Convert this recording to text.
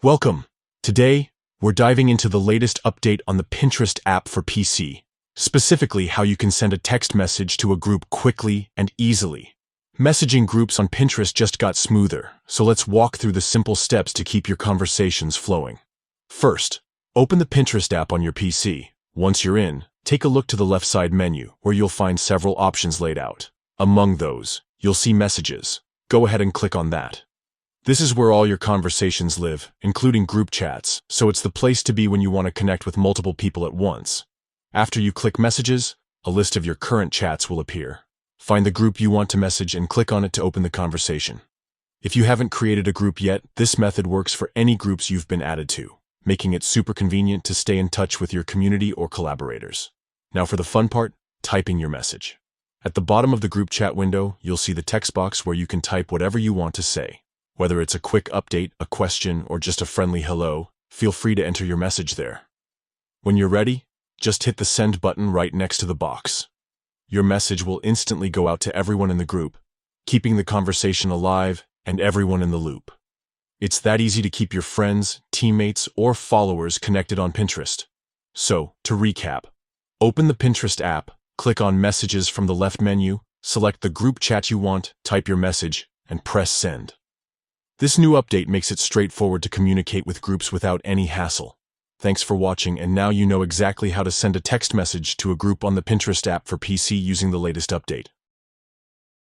Welcome. Today, we're diving into the latest update on the Pinterest app for PC, specifically how you can send a text message to a group quickly and easily. Messaging groups on Pinterest just got smoother, so let's walk through the simple steps to keep your conversations flowing. First, open the Pinterest app on your PC. Once you're in, take a look to the left side menu, where you'll find several options laid out. Among those, you'll see Messages. Go ahead and click on that. This is where all your conversations live, including group chats, so it's the place to be when you want to connect with multiple people at once. After you click Messages, a list of your current chats will appear. Find the group you want to message and click on it to open the conversation. If you haven't created a group yet, this method works for any groups you've been added to, making it super convenient to stay in touch with your community or collaborators. Now for the fun part, typing your message. At the bottom of the group chat window, you'll see the text box where you can type whatever you want to say. Whether it's a quick update, a question, or just a friendly hello, feel free to enter your message there. When you're ready, just hit the send button right next to the box. Your message will instantly go out to everyone in the group, keeping the conversation alive and everyone in the loop. It's that easy to keep your friends, teammates, or followers connected on Pinterest. So, to recap, open the Pinterest app, click on Messages from the left menu, select the group chat you want, type your message, and press send. This new update makes it straightforward to communicate with groups without any hassle. Thanks for watching, and now you know exactly how to send a text message to a group on the Pinterest app for PC using the latest update.